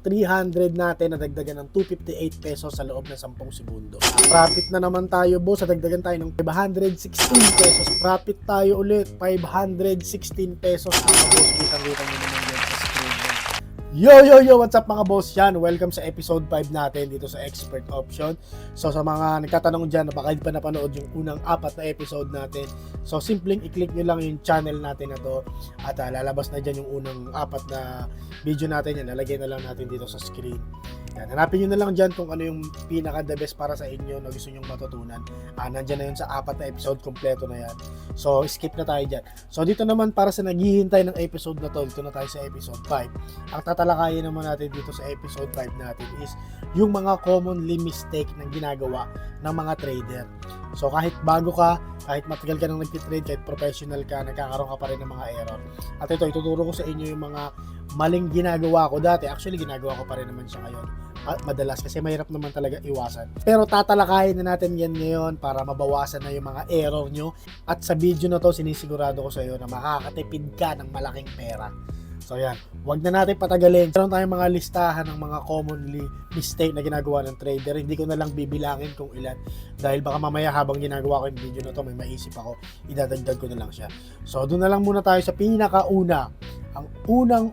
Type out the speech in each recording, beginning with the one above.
300 natin nadagdagan ng 258 pesos sa loob ng 10 segundo. Profit na naman tayo, boss. Nadagdagan tayo ng 516 pesos. Profit tayo ulit, 516 pesos. Boss, kitang-kita nyo naman dyan sa screen. Yo, what's up mga boss? Yan, welcome sa episode 5 natin dito sa Expert Option. So sa mga nagtatanong dyan, baka hindi pa napanood yung unang 4 na episode natin, so simpleng i-click nyo lang yung channel natin na to at lalabas na dyan yung unang 4 na video natin. Yan, lalagay na lang natin dito sa screen. Yan, hanapin nyo na lang dyan kung ano yung pinaka the best para sa inyo na gusto nyong matutunan. Nandyan na yun sa 4 na episode, kompleto na yan. So skip na tayo dyan. So dito naman para sa naghihintay ng episode na to, dito na tayo sa episode 5. Ang tatalakayin naman natin dito sa episode 5 natin is yung mga commonly mistake na ginagawa ng mga trader. So kahit bago ka, kahit matagal ka nang nagtitrade, kahit professional ka, nagkakaroon ka pa rin ng mga error. At ito, ituturo ko sa inyo yung mga maling ginagawa ko dati. Actually, ginagawa ko pa rin naman siya ngayon. Madalas kasi mahirap naman talaga iwasan. Pero tatalakayin na natin yan ngayon para mabawasan na yung mga error nyo. At sa video na to, sinisigurado ko sa iyo na makakatipid ka ng malaking pera. So yan, wag na natin patagalin. Meron tayong mga listahan ng mga commonly mistake na ginagawa ng trader. Hindi ko na lang bibilangin kung ilan dahil baka mamaya habang ginagawa ko yung video na to may maisip ako, idadagdag ko na lang siya. So doon na lang muna tayo sa pinakauna. Ang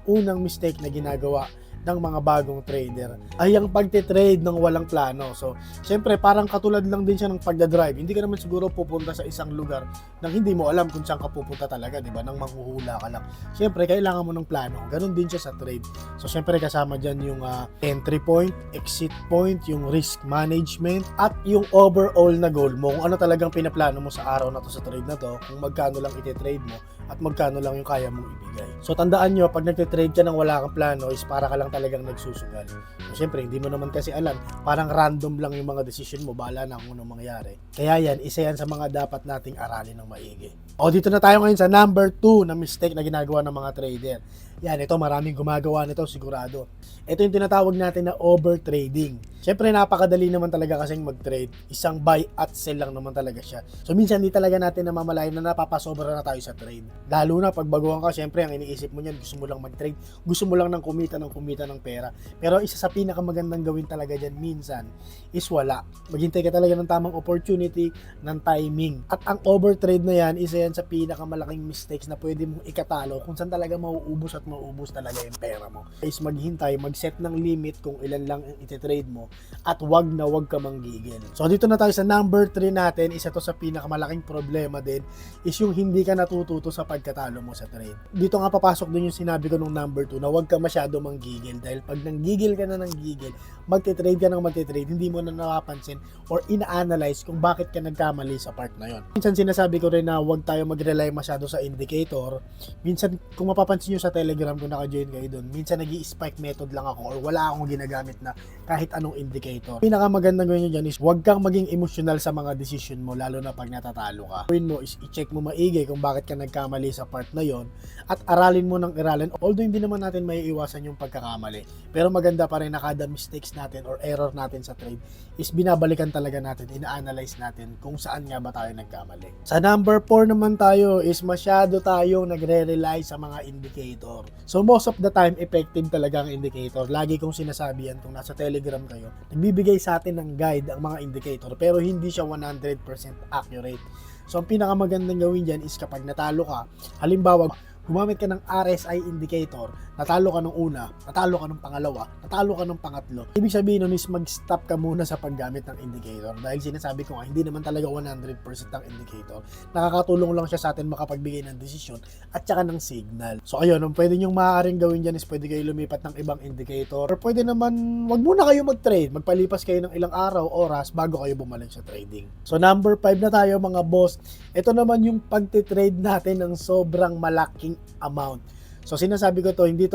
unang mistake na ginagawa ng mga bagong trader ay ang pagte-trade ng walang plano. So, syempre parang katulad lang din siya ng pagdadrive. Hindi ka naman siguro pupunta sa isang lugar nang hindi mo alam kung saan ka pupunta talaga, di ba? Nang manghuhula ka lang. Syempre, kailangan mo ng plano. Ganon din siya sa trade. So, syempre kasama dyan yung entry point, exit point, yung risk management, at yung overall na goal mo. Kung ano talagang pinaplano mo sa araw na to, sa trade na to, kung magkano lang iti-trade mo, at magkano lang yung kaya mong ibigay. So tandaan nyo, pag nagtitrade ka ng wala kang plano is para ka lang talagang nagsusugal. So syempre, hindi mo naman kasi alam, parang random lang yung mga decision mo, bahala na kung anong mangyari. Kaya yan, isa yan sa mga dapat nating aralin ng maigi. O dito na tayo ngayon sa number 2 na mistake na ginagawa ng mga trader. Yan, ito maraming gumagawa nito sigurado. Ito yung tinatawag natin na overtrading. Siyempre napakadali naman talaga kasing mag-trade. Isang buy at sell lang naman talaga siya. So minsan hindi talaga natin namamalayan na napapasobra na tayo sa trade. Lalo na pag baguhan ka, siyempre ang iniisip mo niyan, gusto mo lang mag-trade. Gusto mo lang ng kumita ng pera. Pero isa sa pinakamagandang gawin talaga dyan minsan is wala. Maghintay ka talaga ng tamang opportunity, ng timing. At ang overtrade na yan, isa yan sa pinakamalaking mistakes na pwede mong ikatalo kung saan talaga mauubos at mauubos talaga yung pera mo. Is maghintay, mag-set ng limit kung ilan lang ang iti-trade mo at wag ka manggigil. So dito na tayo sa number 3 natin. Isa to sa pinakamalaking problema din is yung hindi ka natututo sa pagkatalo mo sa trade. Dito nga papasok din yung sinabi ko nung number 2 na wag ka masyado manggigil dahil pag nanggigil ka na ng gigil, magte-trade ka ng magte-trade, hindi mo na napapansin or ina-analyze kung bakit ka nagkamali sa part na yon. Minsan sinasabi ko rin na wag tayo mag-rely masyado sa indicator. Minsan kung mapapansin nyo sa Telegram kung naka-join kayo doon, minsan nag-i-spike method lang ako or wala akong ginagamit na kahit anong indicator. Pinakamagandang gawin nyo dyan is huwag kang maging emotional sa mga decision mo, lalo na pag natatalo ka. Gawin mo is i-check mo maigi kung bakit ka nagkamali sa part na yon at aralin mo ng aralin. Although hindi naman natin may iwasan yung pagkakamali, pero maganda pa rin na kada mistakes natin or error natin sa trade is binabalikan talaga natin, ina-analyze natin kung saan nga ba tayo nagkamali. Sa number 4 naman tayo is masyado tayong nagre-rely sa mga indicator. So most of the time, effective talaga ang indicator. Lagi kong sinasabi yan kung nasa Telegram kayo. Nagbibigay sa atin ng guide ang mga indicator pero hindi siya 100% accurate. So ang pinakamagandang gawin dyan is kapag natalo ka, halimbawa, gumamit ka ng RSI indicator, natalo ka ng una, natalo ka ng pangalawa, natalo ka ng pangatlo. Ibig sabihin nun is mag-stop ka muna sa paggamit ng indicator dahil sinasabi ko nga, hindi naman talaga 100% ang indicator. Nakakatulong lang siya sa atin makapagbigay ng desisyon at saka ng signal. So ayun, ang pwede nyong maaaring gawin dyan is pwede kayo lumipat ng ibang indicator or pwede naman, wag muna kayo mag-trade, magpalipas kayo ng ilang araw, oras bago kayo bumalik sa trading. So number 5 na tayo mga boss. Ito naman yung pagtitrade natin ng sobrang malaking amount. So sinasabi ko to, hindi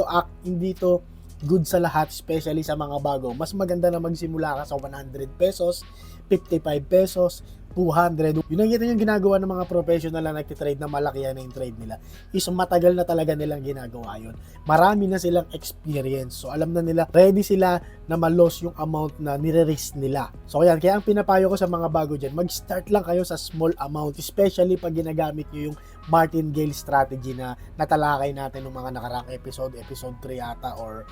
to good sa lahat, especially sa mga bago. Mas maganda na magsimula ka sa 100 pesos, 55 pesos, 200. Yun ang yung ginagawa ng mga professional na nagtitrade na malaki yan na yung trade nila. Is matagal na talaga nilang ginagawa yun. Marami na silang experience. So alam na nila, ready sila na ma-loss yung amount na nire-risk nila. So yan, kaya ang pinapayo ko sa mga bago dyan, mag-start lang kayo sa small amount. Especially pag ginagamit nyo yung martingale strategy na natalakay natin ng mga nakarang episode 3 yata or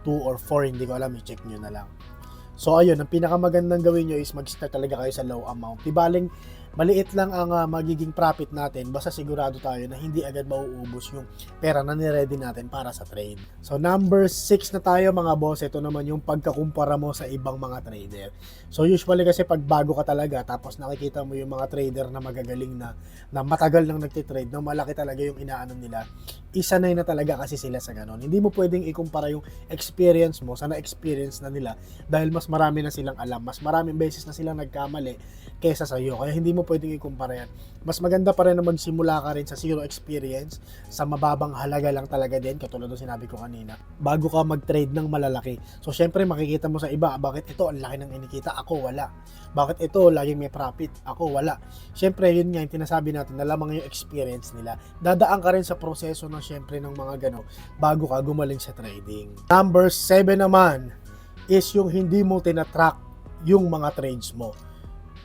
2 or 4, hindi ko alam, i-check nyo na lang. So ayun, ang pinakamagandang gawin nyo is mag-start talaga kayo sa low amount. Di baling maliit lang ang magiging profit natin, basta sigurado tayo na hindi agad mauubos yung pera na niready natin para sa trade. So number 6 na tayo mga boss, ito naman yung pagkakumpara mo sa ibang mga trader. So usually kasi pag bago ka talaga, tapos nakikita mo yung mga trader na magagaling na matagal nang nagtitrade, na malaki talaga yung inaano nila, isanay na talaga kasi sila sa ganon. Hindi mo pwedeng ikumpara yung experience mo sa na-experience na nila dahil mas marami na silang alam, mas maraming beses na silang nagkamali kaysa sa iyo. Kaya hindi mo pwedeng ikumpara yan. Mas maganda pa rin na magsimula ka rin sa zero experience, sa mababang halaga lang talaga din, katulad ng sinabi ko kanina, bago ka mag-trade ng malalaki. So syempre makikita mo sa iba, bakit ito ang laki ng inikita, ako wala. Bakit ito laging may profit, ako wala. Syempre yun nga yung tinasabi natin, na lamang yung experience nila. Dadaan ka rin sa proseso ng syempre ng mga gano bago ka gumaling sa trading. Number 7 naman is yung hindi mo tinatrack yung mga trades mo.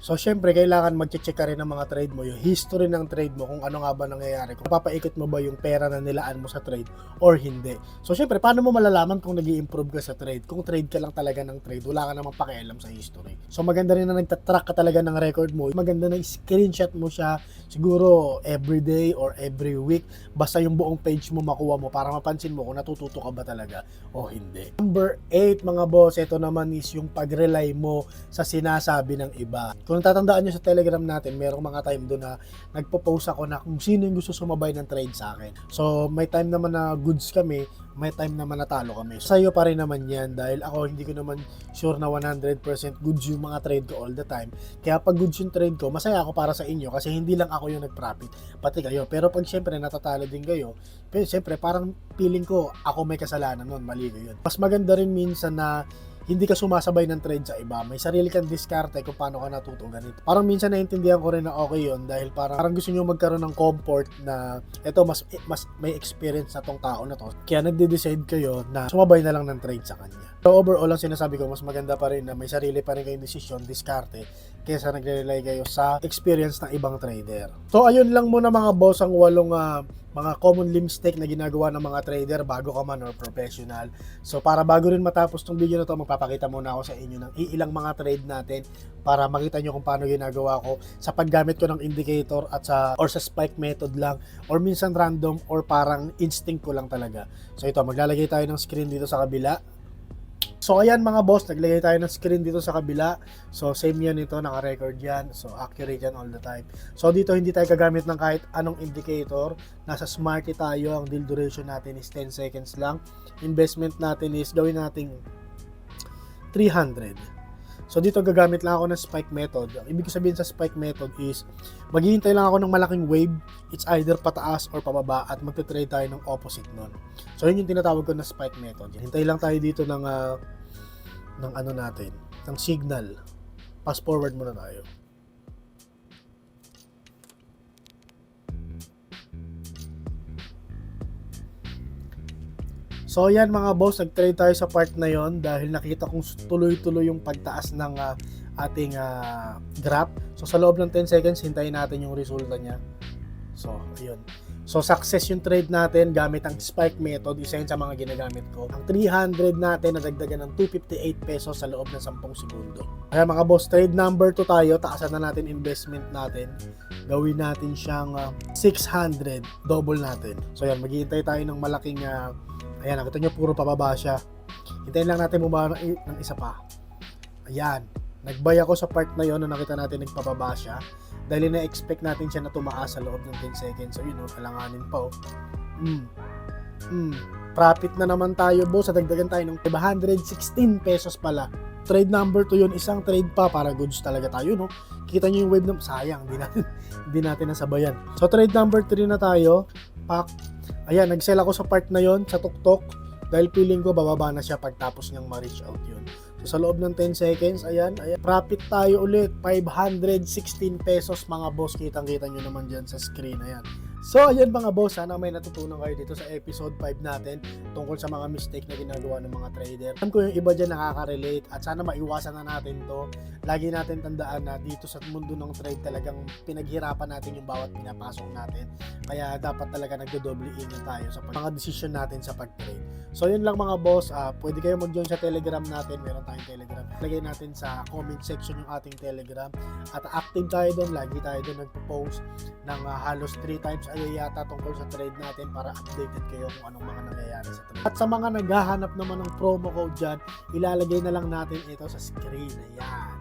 So, syempre, kailangan mag-check ka rin ng mga trade mo, yung history ng trade mo, kung ano nga ba nangyayari, kung papaikot mo ba yung pera na nilaan mo sa trade or hindi. So, syempre, paano mo malalaman kung nag-i-improve ka sa trade? Kung trade ka lang talaga ng trade, wala ka namang pakialam sa history. So, maganda rin na nagtatrack ka talaga ng record mo. Maganda na screenshot mo siya, siguro every day or every week, basta yung buong page mo makuha mo para mapansin mo kung natututo ka ba talaga o hindi. Number 8, mga boss, ito naman is yung pag-rely mo sa sinasabi ng iba. Kung tatandaan nyo sa Telegram natin, merong mga time doon na nagpo-post ako na kung sino yung gusto sumabay ng trade sa akin. So, may time naman na goods kami, may time naman natalo kami. Sa'yo pa rin naman yan dahil ako hindi ko naman sure na 100% goods yung mga trade ko all the time. Kaya pag goods yung trade ko, masaya ako para sa inyo kasi hindi lang ako yung nag-profit, pati kayo. Pero pag syempre natatalo din kayo, pero syempre parang feeling ko ako may kasalanan nun, mali ko yun. Mas maganda rin minsan na hindi ka sumasabay ng trade sa iba. May sarili kang diskarte kung paano ka natuto ganito. Parang minsan naintindihan ko rin na okay yun dahil parang gusto nyo magkaroon ng comfort na eto mas may experience na tong tao na to. Kaya nagde-decide kayo na sumabay na lang ng trade sa kanya. So overall, ang sinasabi ko, mas maganda pa rin na may sarili pa rin kayong desisyon, diskarte, kaysa nagre-rely kayo sa experience ng ibang trader. So ayun lang muna mga boss ang 8 mga commonly mistake na ginagawa ng mga trader bago ka man or professional. So para bago rin matapos tong video na to, magpapakita muna ako sa inyo ng ilang mga trade natin para makita nyo kung paano ginagawa ko sa paggamit ko ng indicator at sa spike method lang or minsan random or parang instinct ko lang talaga. So ito, maglalagay tayo ng screen dito sa kabila. So ayan mga boss, naglagay tayo ng screen dito sa kabila. So same yan ito, naka-record yan. So accurate yan all the time. So dito hindi tayo gagamit ng kahit anong indicator. Nasa Smarty tayo, ang deal duration natin is 10 seconds lang. Investment natin is gawin nating 300. So dito gagamit lang ako ng spike method. Ang ibig sabihin sa spike method is maghihintay lang ako ng malaking wave. It's either pataas or pababa at magte-trade tayo ng opposite nun. So yun yung tinatawag ko na spike method. Hintay lang tayo dito ng ano natin, ng signal. Fast forward muna tayo. So yan mga boss, nag-trade tayo sa part na yon dahil nakita kong tuloy-tuloy yung pagtaas ng ating graph. So sa loob ng 10 seconds, hintayin natin yung resulta niya. So ayun. So success yung trade natin gamit ang spike method, isa yun sa mga ginagamit ko. Ang 300 natin nadagdagan ng 258 pesos sa loob ng 10 segundo. Kaya mga boss, trade number 2 tayo, taasan na natin investment natin. Gawin natin siyang 600, double natin. So yan, maghihintay tayo ng malaking ayan, nakita nyo puro pababa siya. Hintayin lang natin bumaba ng isa pa. Ayan. Nagbay ako sa part na yon na nakita natin nagpababa siya. Dahil na-expect natin siya na tumaas sa loob ng 10 seconds. So yun, kalanganin pa Profit na naman tayo boss. Sa dagdagan tayo ng 516 pesos pala. Trade number 2 yun. Isang trade pa para goods talaga tayo, no? Kita nyo yung wave na sayang. Hindi natin nasabayan. So trade number 3 na tayo. Ayan, nag-sell ako sa part na yon sa tuktok dahil feeling ko bababa na siya pagtapos niyang ma-reach out yun. So sa loob ng 10 seconds, ayan, profit tayo ulit, 516 pesos mga boss, kitang-kita nyo naman dyan sa screen, ayan. So, ayan mga boss, sana may natutunan kayo dito sa episode 5 natin tungkol sa mga mistake na ginagawa ng mga trader. Alam ko yung iba dyan nakaka-relate at sana maiwasan na natin to. Lagi natin tandaan na dito sa mundo ng trade talagang pinaghirapan natin yung bawat pinapasok natin. Kaya dapat talaga nagdo-double ingat tayo sa mga decision natin sa pag-trade. So, yun lang mga boss. Pwede kayo mag-join sa Telegram natin. Meron tayong Telegram. Lagay natin sa comment section yung ating Telegram. At active tayo doon. Lagi tayo doon nagpo-post ng halos 3 times ay yata tungkol sa trade natin para updated kayo kung anong mga nangyayari sa trade. At sa mga naghahanap naman ng promo code dyan, ilalagay na lang natin ito sa screen. Ayan.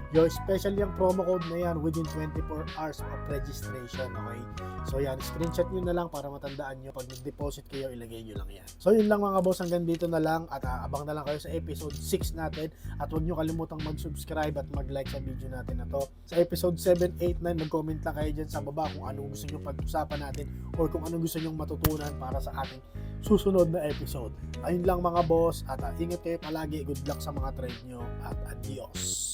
Especially yung promo code na yan within 24 hours of registration. Okay? So yan, screenshot nyo na lang para matandaan nyo. Pag nag-deposit kayo, ilagay nyo lang yan. So yun lang mga boss, hanggang dito na lang at abang na lang kayo sa episode 6 natin at huwag nyo kalimutang mag-subscribe at mag-like sa video natin na to. Sa episode 7, 8, 9, mag-comment lang kayo dyan sa baba kung anong gusto nyo pag-usapan natin or kung anong gusto nyo matutunan para sa ating susunod na episode. Ayun lang mga boss at ingat kayo palagi. Good luck sa mga trade nyo at adios.